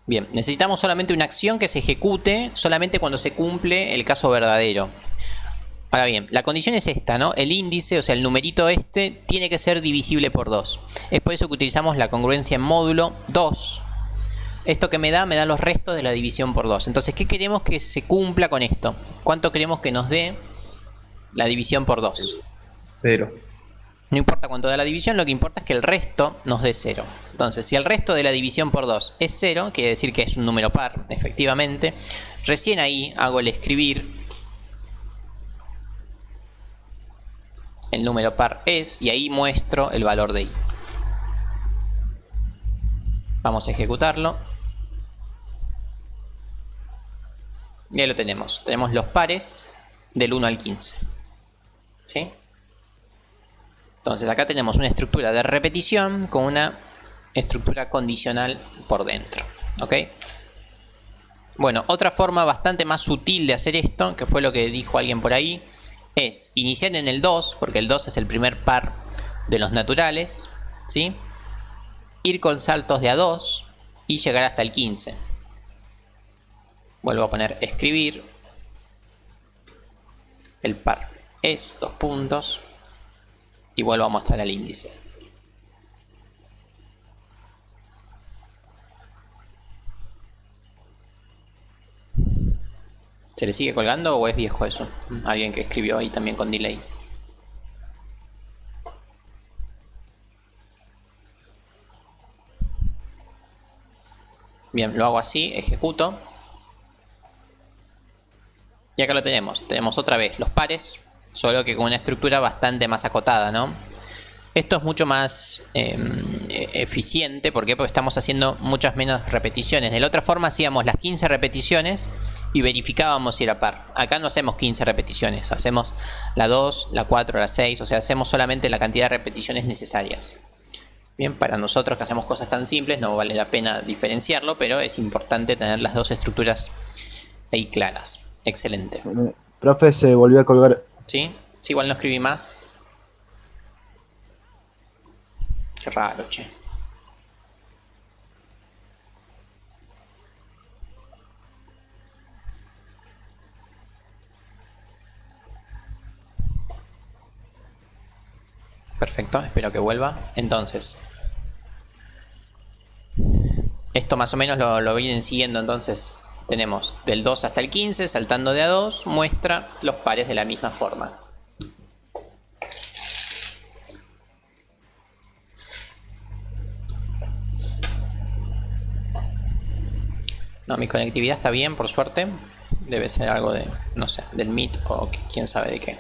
Bien, necesitamos solamente una acción que se ejecute solamente cuando se cumple el caso verdadero. Ahora bien, la condición es esta, ¿no? El índice, o sea, el numerito este, tiene que ser divisible por 2. Es por eso que utilizamos la congruencia en módulo 2. Esto que me da los restos de la división por 2. Entonces, ¿qué queremos que se cumpla con esto? ¿Cuánto queremos que nos dé la división por 2? 0. No importa cuánto da la división, lo que importa es que el resto nos dé 0. Entonces, si el resto de la división por 2 es 0, quiere decir que es un número par, efectivamente. Recién ahí hago el escribir. El número par es, y ahí muestro el valor de i. Vamos a ejecutarlo. Y ahí lo tenemos. Tenemos los pares del 1 al 15. ¿Sí? Entonces acá tenemos una estructura de repetición con una estructura condicional por dentro. ¿Ok? Bueno, otra forma bastante más sutil de hacer esto, que fue lo que dijo alguien por ahí, es iniciar en el 2, porque el 2 es el primer par de los naturales, ¿sí? Ir con saltos de a 2 y llegar hasta el 15. Vuelvo a poner escribir. El par es 2 puntos. Y vuelvo a mostrar el índice. ¿Se le sigue colgando o es viejo eso? Alguien que escribió ahí también con delay. Bien, lo hago así, ejecuto. Y acá lo tenemos. Tenemos otra vez los pares, solo que con una estructura bastante más acotada, ¿no? Esto es mucho más eficiente. ¿Por qué? Porque estamos haciendo muchas menos repeticiones. De la otra forma hacíamos las 15 repeticiones y verificábamos si era par. Acá no hacemos 15 repeticiones. Hacemos la 2, la 4, la 6. O sea, hacemos solamente la cantidad de repeticiones necesarias. Bien, para nosotros que hacemos cosas tan simples no vale la pena diferenciarlo, pero es importante tener las dos estructuras ahí claras. Excelente. Profe, se volvió a colgar. ¿Sí? Sí, igual no escribí más. Qué raro, che. Perfecto, espero que vuelva. Entonces, esto más o menos lo vienen siguiendo. Entonces, tenemos del 2 hasta el 15, saltando de a 2, muestra los pares de la misma forma. No, mi conectividad está bien, por suerte. Debe ser algo de, no sé, del Meet o quién sabe de qué.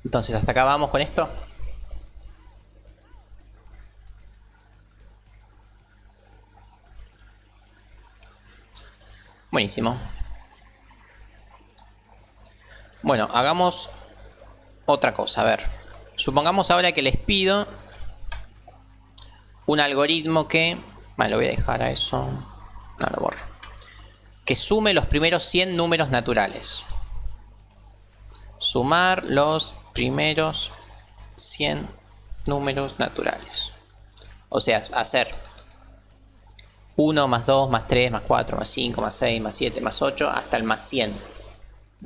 Entonces, hasta acá vamos con esto. Buenísimo. Bueno, hagamos otra cosa. A ver, supongamos ahora que les pido un algoritmo que... Vale, lo voy a dejar a eso. No, lo borro. Que sume los primeros 100 números naturales. Sumar los primeros 100 números naturales. O sea, hacer 1 más 2 más 3 más 4 más 5 más 6 más 7 más 8 hasta el más 100.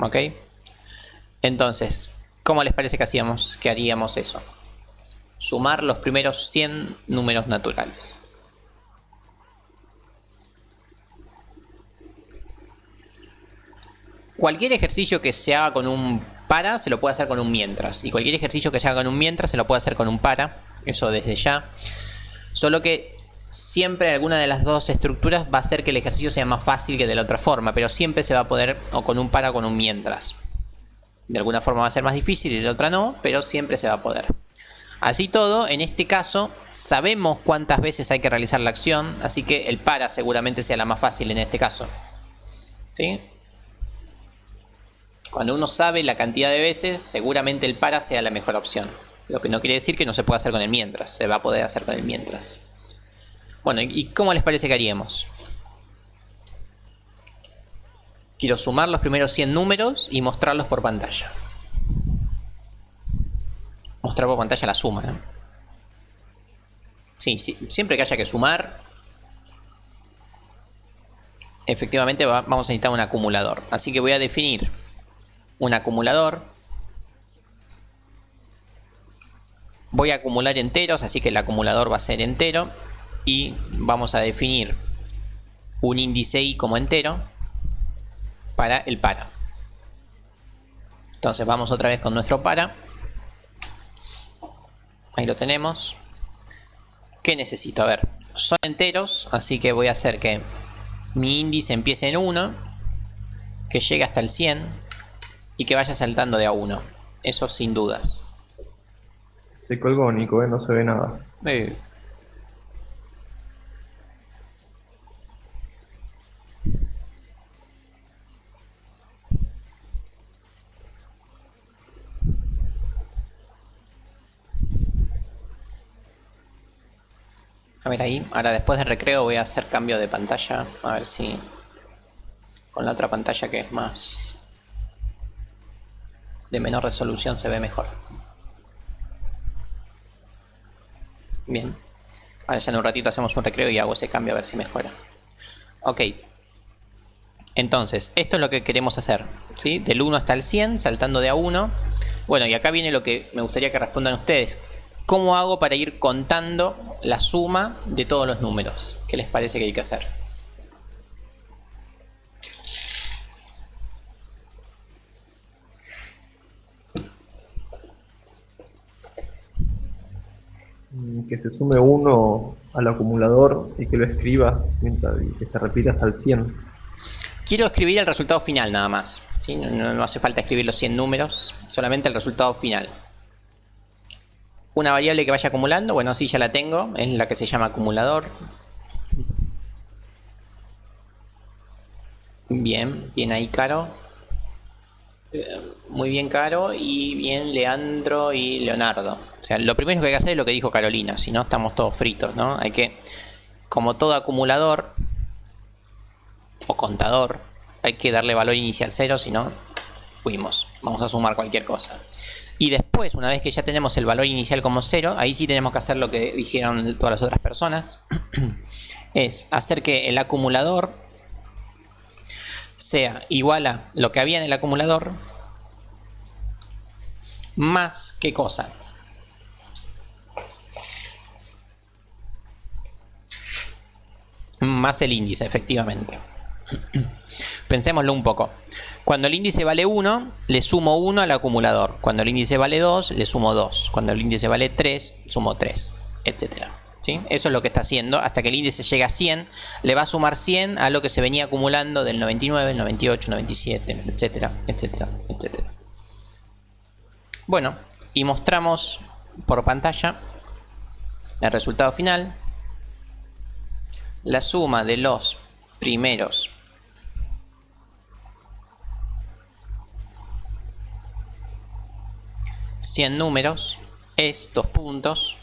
¿Ok? Entonces, ¿cómo les parece que haríamos eso? Sumar los primeros 100 números naturales. Cualquier ejercicio que se haga con un para se lo puede hacer con un mientras. Y cualquier ejercicio que se haga con un mientras se lo puede hacer con un para. Eso desde ya. Solo que siempre alguna de las dos estructuras va a hacer que el ejercicio sea más fácil que de la otra forma. Pero siempre se va a poder o con un para o con un mientras. De alguna forma va a ser más difícil y de la otra no. Pero siempre se va a poder. Así todo, en este caso, sabemos cuántas veces hay que realizar la acción. Así que el para seguramente sea la más fácil en este caso. ¿Sí? Cuando uno sabe la cantidad de veces, seguramente el para sea la mejor opción. Lo que no quiere decir que no se pueda hacer con el mientras. Se va a poder hacer con el mientras. Bueno, ¿y cómo les parece que haríamos? Quiero sumar los primeros 100 números y mostrarlos por pantalla. Mostrar por pantalla la suma, ¿no? Sí, siempre que haya que sumar, efectivamente vamos a necesitar un acumulador. Así que voy a definir un acumulador. Voy a acumular enteros, así que el acumulador va a ser entero. Y vamos a definir un índice i como entero para el para. Entonces vamos otra vez con nuestro para. Ahí lo tenemos. ¿Qué necesito? A ver, son enteros, así que voy a hacer que mi índice empiece en 1, que llegue hasta el 100 y que vaya saltando de a 1. Eso sin dudas. Se colgó, Nico, no se ve nada. A ver ahí, ahora después del recreo voy a hacer cambio de pantalla. A ver si con la otra pantalla que es más de menor resolución se ve mejor. Bien. Ahora ya en un ratito hacemos un recreo y hago ese cambio a ver si mejora. Ok. Entonces, esto es lo que queremos hacer, ¿sí? Del 1 hasta el 100, saltando de a 1. Bueno, y acá viene lo que me gustaría que respondan ustedes. ¿Cómo hago para ir contando la suma de todos los números? ¿Qué les parece que hay que hacer? Que se sume 1 al acumulador y que lo escriba y que se repita hasta el 100. Quiero escribir el resultado final nada más, ¿sí? No hace falta escribir los 100 números, solamente el resultado final. Una variable que vaya acumulando, bueno, sí, ya la tengo, es la que se llama acumulador. Bien, bien ahí, Caro. Muy bien, Caro, y bien Leandro y Leonardo. O sea, lo primero que hay que hacer es lo que dijo Carolina, si no estamos todos fritos, ¿no? Hay que, como todo acumulador o contador, hay que darle valor inicial 0, si no, fuimos. Vamos a sumar cualquier cosa. Y después, una vez que ya tenemos el valor inicial como 0, ahí sí tenemos que hacer lo que dijeron todas las otras personas. Es hacer que el acumulador sea igual a lo que había en el acumulador más ¿qué cosa? Más el índice, efectivamente. Pensémoslo un poco. Cuando el índice vale 1, le sumo 1 al acumulador. Cuando el índice vale 2, le sumo 2. Cuando el índice vale 3, sumo 3, etc. ¿Sí? Eso es lo que está haciendo. Hasta que el índice llegue a 100, le va a sumar 100 a lo que se venía acumulando del 99, 98, 97, etcétera, etcétera, etcétera. Bueno, y mostramos por pantalla el resultado final. La suma de los primeros $100 números es 2 puntos.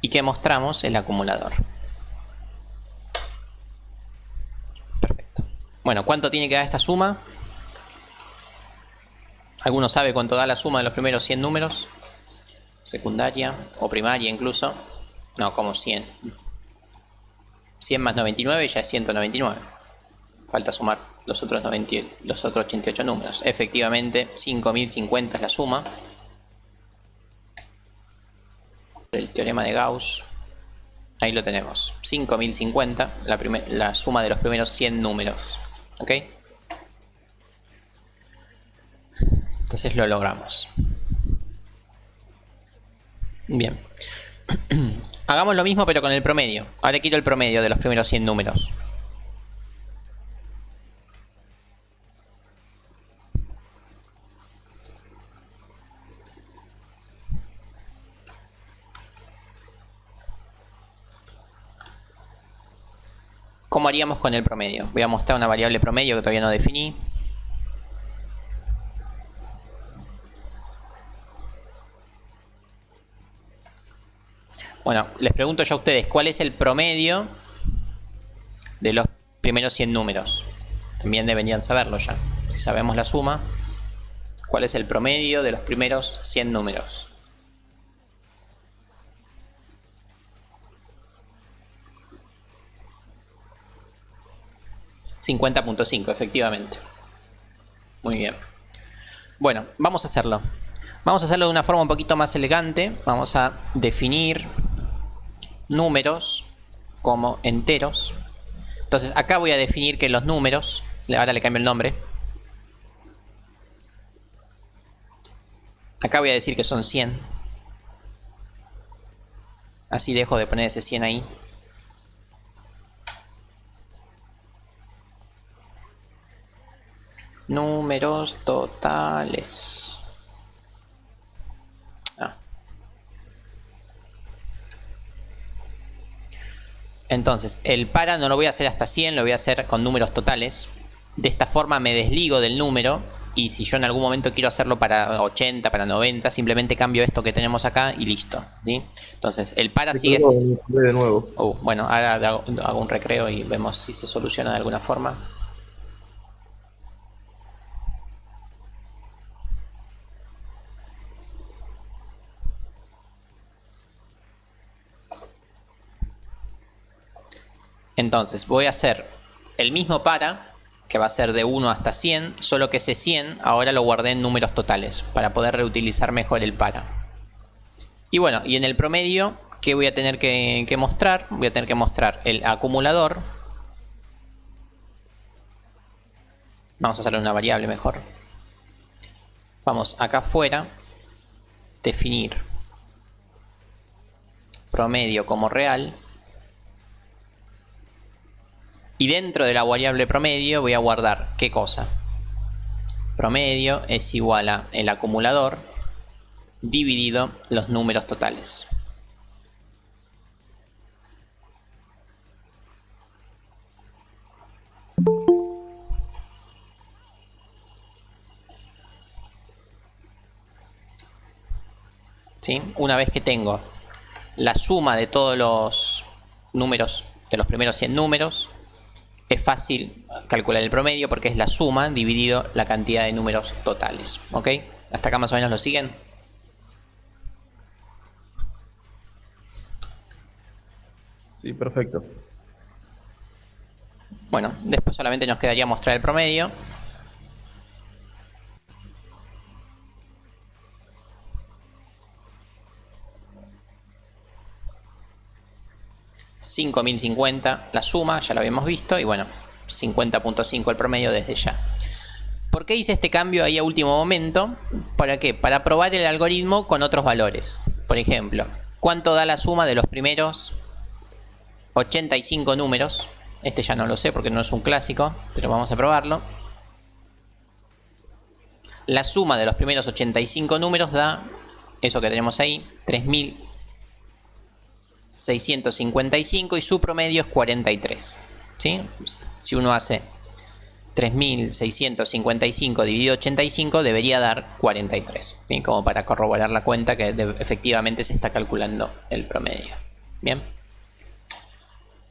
¿Y qué mostramos? El acumulador. Perfecto. Bueno, ¿cuánto tiene que dar esta suma? ¿Alguno sabe cuánto da la suma de los primeros 100 números? Secundaria o primaria incluso. No, como 100. 100 más 99 ya es 199. Falta sumar los otros 88 números. Efectivamente, 5050 es la suma. El teorema de Gauss. Ahí lo tenemos. 5050, la suma de los primeros 100 números. ¿Ok? Entonces lo logramos. Bien. Hagamos lo mismo pero con el promedio. Ahora quiero el promedio de los primeros 100 números. ¿Cómo haríamos con el promedio? Voy a mostrar una variable promedio que todavía no definí. Bueno, les pregunto yo a ustedes, ¿cuál es el promedio de los primeros 100 números? También deberían saberlo ya. Si sabemos la suma, ¿cuál es el promedio de los primeros 100 números? 50.5, efectivamente. Muy bien. Bueno, vamos a hacerlo. Vamos a hacerlo de una forma un poquito más elegante. Vamos a definir números como enteros. Entonces acá voy a definir que los números, ahora le cambio el nombre. Acá voy a decir que son 100. Así dejo de poner ese 100 ahí. Números totales. Entonces, el para no lo voy a hacer hasta 100, lo voy a hacer con números totales. De esta forma me desligo del número. Y si yo en algún momento quiero hacerlo para 80, para 90, simplemente cambio esto que tenemos acá y listo, ¿sí? Entonces, el para sigue... De nuevo. Bueno, ahora hago un recreo y vemos si se soluciona de alguna forma. Entonces voy a hacer el mismo para, que va a ser de 1 hasta 100, solo que ese 100 ahora lo guardé en números totales, para poder reutilizar mejor el para. Y bueno, y en el promedio, ¿qué voy a tener que mostrar? Voy a tener que mostrar el acumulador. Vamos a hacerle una variable mejor. Vamos acá afuera, definir promedio como real. Y dentro de la variable promedio voy a guardar ¿qué cosa? Promedio es igual a el acumulador dividido los números totales. ¿Sí? Una vez que tengo la suma de todos los números, de los primeros 100 números, es fácil calcular el promedio porque es la suma dividido la cantidad de números totales. ¿Ok? ¿Hasta acá más o menos lo siguen? Sí, perfecto. Bueno, después solamente nos quedaría mostrar el promedio. $5.050 la suma, ya lo habíamos visto, y bueno, 50.5 el promedio desde ya. ¿Por qué hice este cambio ahí a último momento? ¿Para qué? Para probar el algoritmo con otros valores. Por ejemplo, ¿cuánto da la suma de los primeros 85 números? Este ya no lo sé porque no es un clásico, pero vamos a probarlo. La suma de los primeros 85 números da eso que tenemos ahí, 3.655, y su promedio es 43. ¿Sí? Si uno hace 3.655 dividido 85 debería dar 43. ¿Sí? Como para corroborar la cuenta que efectivamente se está calculando el promedio. Bien.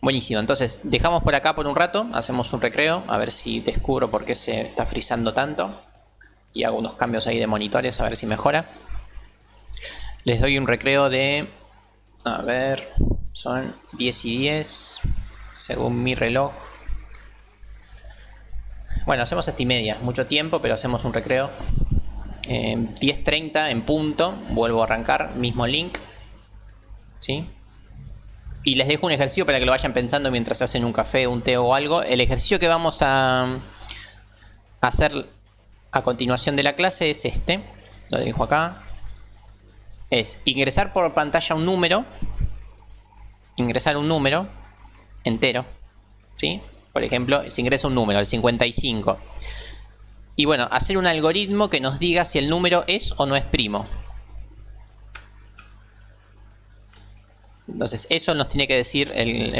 Buenísimo, entonces dejamos por acá por un rato, hacemos un recreo, a ver si descubro por qué se está frizando tanto. Y hago unos cambios ahí de monitores, a ver si mejora. Les doy un recreo de... A ver, son 10:10, según mi reloj. Bueno, hacemos hasta y media, mucho tiempo, pero hacemos un recreo. 10:30 en punto, vuelvo a arrancar, mismo link. ¿Sí? Y les dejo un ejercicio para que lo vayan pensando mientras hacen un café, un té o algo. El ejercicio que vamos a hacer a continuación de la clase es este. Lo dejo acá. Es ingresar por pantalla un número. Ingresar un número entero. ¿Sí? Por ejemplo, se ingresa un número, el 55. Y bueno, hacer un algoritmo que nos diga si el número es o no es primo. Entonces eso nos tiene que decir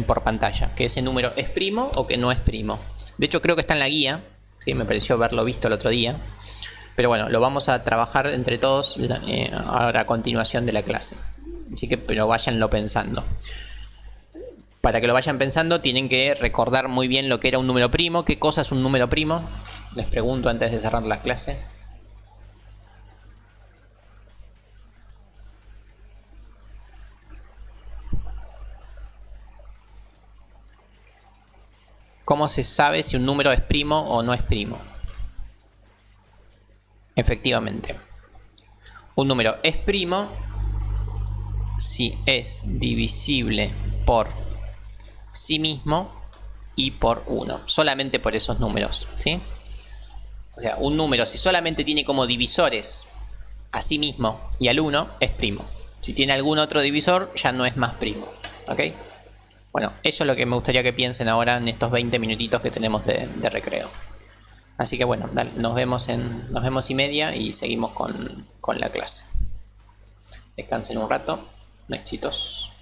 por pantalla, que ese número es primo o que no es primo. De hecho creo que está en la guía, ¿sí? Me pareció haberlo visto el otro día. Pero bueno, lo vamos a trabajar entre todos ahora a continuación de la clase. Así que pero váyanlo pensando. Para que lo vayan pensando tienen que recordar muy bien lo que era un número primo. ¿Qué cosa es un número primo? Les pregunto antes de cerrar la clase. ¿Cómo se sabe si un número es primo o no es primo? Efectivamente, un número es primo si es divisible por sí mismo y por 1. Solamente por esos números, ¿sí? O sea, un número si solamente tiene como divisores a sí mismo y al 1 es primo. Si tiene algún otro divisor ya no es más primo. ¿Ok? Bueno, eso es lo que me gustaría que piensen ahora en estos 20 minutitos que tenemos de recreo. Así que bueno, dale, nos vemos y media y seguimos con la clase. Descansen un rato. Éxitos.